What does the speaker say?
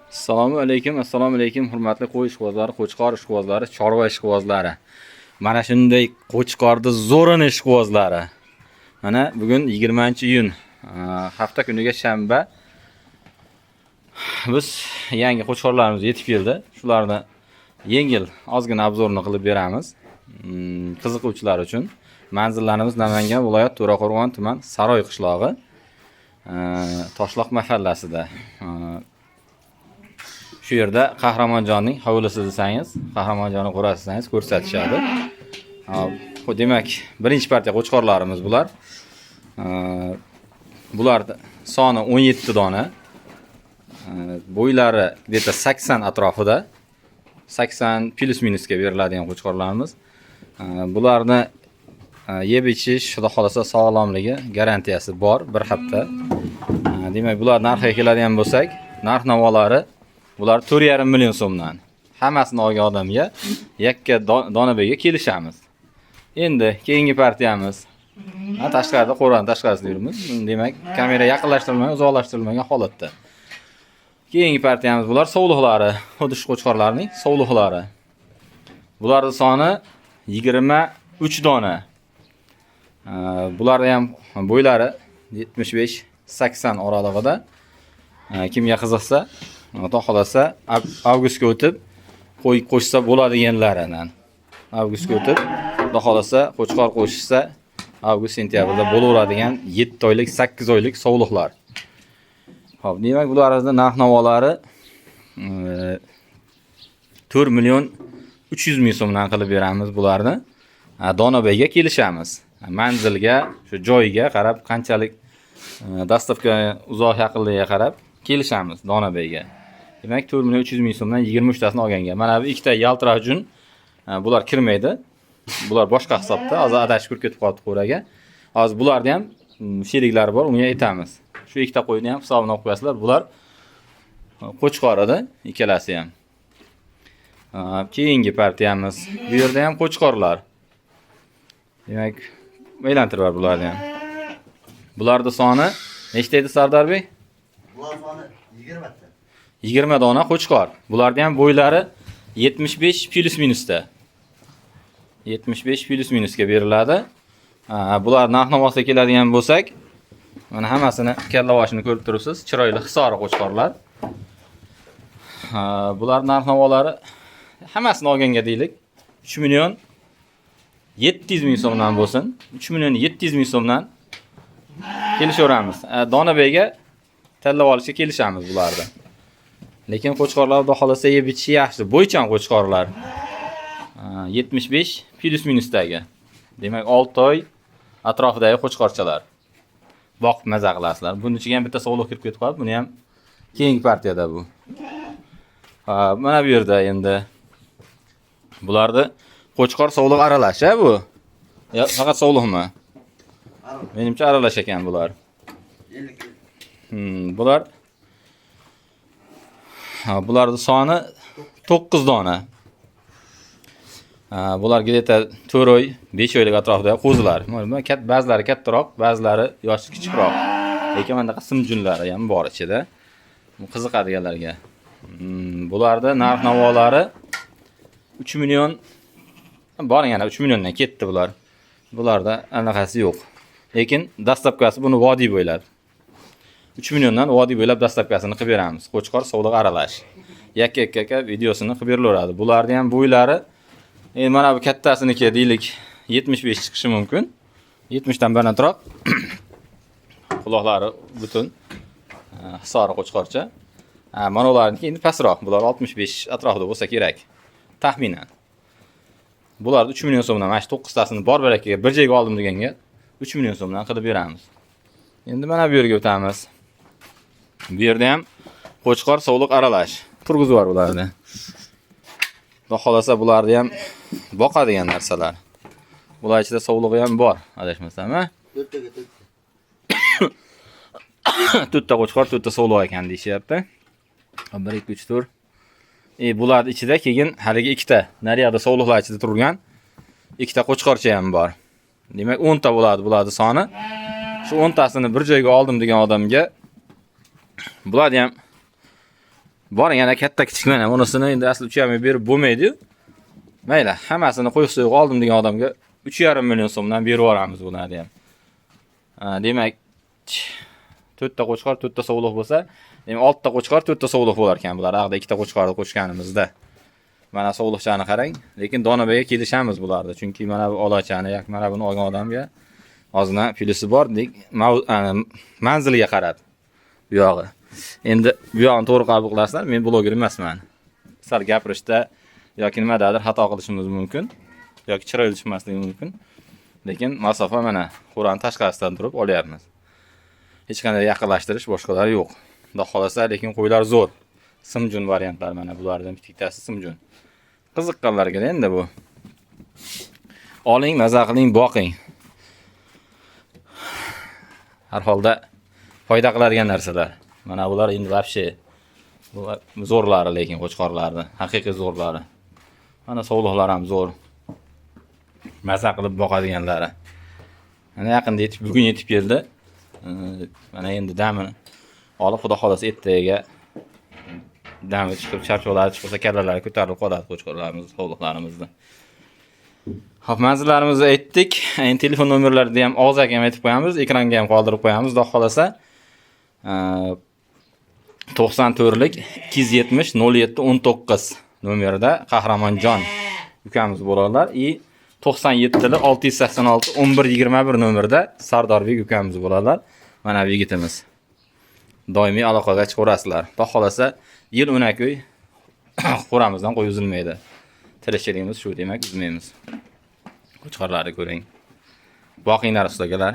Assalomu alaykum, hurmatli qo'y ishqibozlari, qo'chqor ishqibozlari, chorva ishqibozlari. Mana shunday qo'chqorni zo'rini ishqibozlari. Mana bugun 20-iyun, hafta kuniga shanba. Biz yangi qo'chqorlarimiz yetib keldi. Shularni yengil, ozgina obzorni qilib beramiz. Qiziquvchilar uchun. Manzillarimiz Namangan viloyat To'raqo'rg'on tuman Saroy qishlog'i, Toshloq mahallasida. Shu yerda Qahramonjonning hovlisi desangiz, Qahramonjonni qo'rasi desangiz ko'rsatishadi. Demak, birinchi partiya qo'chqorlarimiz bular. Bularning soni 17 dona. Bo'ylari deta 80 atrofida. 80 plus minusga beriladigan qo'chqorlarimiz. Bularni yeb ichish, xudo xolasa sog'lomligi garantiyasi bor, bir hafta. Demak, bular narxiga keladigan bo'lsak, narx-navolari bular 4,5 million so'mdan. Hammasini olgan odamga yakka Donabe'ga kelishamiz. Endi keyingi partiyamiz. Tashqarida, qo'rani tashqarisida yuribmiz. Demak, kamera yaqinlashtirilmagan, uzoqlashtirilmagan holatda. Keyingi partiyamiz bular sovliqlari, xuddi shu qo'chqorlarning sovliqlari. Bularning soni 23 dona. Bular ham bo'ylari 75-80 oralig'ida. Kimga qiziqsa, Xudo xolasa avgustga o'tib qo'shsa bo'ladiganlaridan. Avgustga o'tib, Xudo xolasa qo'chqor qo'shsa, avgust-sentyabrda bo'laveradigan 7 oylik, 8 oylik sovliqlar. Xo'p, demak, bularning narx-navolari 4 million 300 ming so'mdan qilib beramiz bularni. Donabe'ga kelishamiz. Manzilga, shu joyiga qarab, qanchalik dastavka uzoq yaqinligiga qarab kelishamiz Donabe'ga. Demak, 4 million 300 ming so'mdan 23 tasini olganga. Mana bu ikkita yaltiraqjun bular kirmaydi. Bular boshqa hisobda. Hozir adashib ketib qoldi qo'raga. Hozir bularda ham sheriklari bor, unga aytamiz. Shu ikkita qo'yni ham hisobini olib qo'yasizlar. Bular qo'chqor edi, ikkalasi ham. Keyingi partiyamiz. Bu yerda ham qo'chqorlar. Demak, aylantirib bor bularni ham. Bularning soni nechta edi Sardorbek? Bular soni 20 ta. 20 dona qo'chqor. Bularning ham bo'ylari 75 plus minusda. 75 plus minusga beriladi. Bular narx-navosiga keladigan bo'lsak, mana hammasini kallavoshini ko'rib turibsiz. Chiroyli hisori qo'chqorlar. Bular narx-navolari hammasini olganga deylik 3 million 700 ming so'mdan bo'lsin. 3 million 700 ming so'mdan kelishaveramiz. Donabe'ga tanlab olishga kelishamiz bularni. Lekin qo'chqorlar xudo xolasa yeb ichishi yaxshi. Bo'ychan qo'chqorlar. 75 plus minusdagi. Demak, 6 oy atrofidagi qo'chqorchalar. Boqib maza qilasizlar. Buning ichiga ham bitta sovliq kirib ketib qoldi. Buni ham keyingi partiyada bu. Mana bu yerda endi bularni qo'chqor sovliq aralash, bu. Faqat sovliqmi? Menimcha aralash ekan bular. Bularning soni 9 dona. Bular gideta 4 oy, 5 oylik atrofida qo'zilar. Ba'zilari kattaroq, ba'zilari yoshi kichikroq. Lekin bundaqa simjunlari ham bor ichida. Bu qiziqadiganlarga. Bularning narx-navolari 3 million bor, yana 3 milliondan ketdi bular. Bularda anaqasi yo'q. Lekin dastavkasi buni vodiy bo'ylab. 3 milliondan vodiy bo'ylab dastavkasini qilib beramiz. Qo'chqor sovliq aralash. Yakka videosini qilib berilaveradi. Bularning ham bo'ylari mana bu kattasiniki deylik 75 chiqishi mumkin. 70 dan balandroq. Quloqlari butun hisori qo'chqorcha. Mana ularniki endi pastroq. Bular 65 atrofida bo'lsa kerak. Taxminan. Bularni 3 million so'mdan, mana shu 9 tasini bor barakaga bir joyga oldim deganga 3 million so'mdan qilib beramiz. Endi mana bu yerga o'tamiz. Bu yerda ham qo'chqor sovliq aralash. Turg'izib bor ularni. Xudo xolasa bularni ham boqadigan narsalar. Bular ichida sovlig'i ham bor, adashmasam, ha? 4 ta. 4 ta qo'chqor, 4 ta sovliq ekan deyishyapti. 1 2 3 4. Bular ichida keyin haligi ikkita naryoqda sovliqlar ichida turgan ikkita qo'chqorcha ham bor. Demak, 10 ta bo'ladi bularning soni. Shu 10 tasini bir joyga oldim degan odamga bularni ham Bor yana katta kichik mana unisini endi asli 3,5 berib bo'lmaydi-yu. Mayli, hammasini qo'yib oldim degan odamga 3,5 million so'mdan berib yuboramiz bularni ham. Demak, 4 ta qo'chqor, 4 ta sovuliq bo'lsa, demak 6 ta qo'chqor, 4 ta sovuliq bo'lar ekan bular. Aqda 2 ta qo'chqorni qo'shganimizda. Mana sovuliqchani qarang, lekin Donabaga kelishamiz bularni. Chunki mana bu olachani, mana buni olgan odamga ozgina plyusi bor, manziliga qarab bu yog'i. Endi bu yog'ini to'g'ri qabul qilasizlar, men bloger emasman. Sal gapirishda yoki nimadadir xato qilishimiz mumkin, yoki chiroyli chiqmasligi mumkin. Lekin masofa mana Qur'on tashqarisidan turib olyapmiz. Hech qanday yaqinlashtirish boshqalari yo'q. Xudo xolasa, lekin qo'ylar zo'r. Simjun variantlar mana bulardan bittasi simjun. Qiziqqanlarga endi bu. Oling, maza qiling, boqing. Har holda foyda qiladigan narsalar. Mana bular endi vobshe zo'rlari, lekin qo'chqorlarni, haqiqiy zo'rlari. Mana sovuliqlar ham zo'r. Maza qilib boqadiganlari. Mana yaqinda bugun yetib keldi. Mana endi damini olib, xudo xolasa ertaga dami chiqib, charchoqlari chiqsa, kallalari ko'tarilib qoladi qo'chqorlarimiz, sovuliqlarimizni. Xo'p, manzillarimizni aytdik. Endi telefon nomerlarini ham og'zaki ham aytib qo'yamiz, ekranga ham qoldirib qo'yamiz, xudo xolasa. 94lik 270 0719 nomerda Qahramonjon ukamiz bo'ladilar. 97lik 686 1121 nomerda Sardorbek ukamiz bo'ladilar. Mana bu yigitimiz. Doimiy aloqaga chiqarasizlar. Xudo xolasa, yil 10 oy qo'ramizdan qo'y uzilmaydi. Tirikchiligimiz shu, demak uzmaymiz. Qo'chqorlarni ko'ring. Boqinglar ustagalar.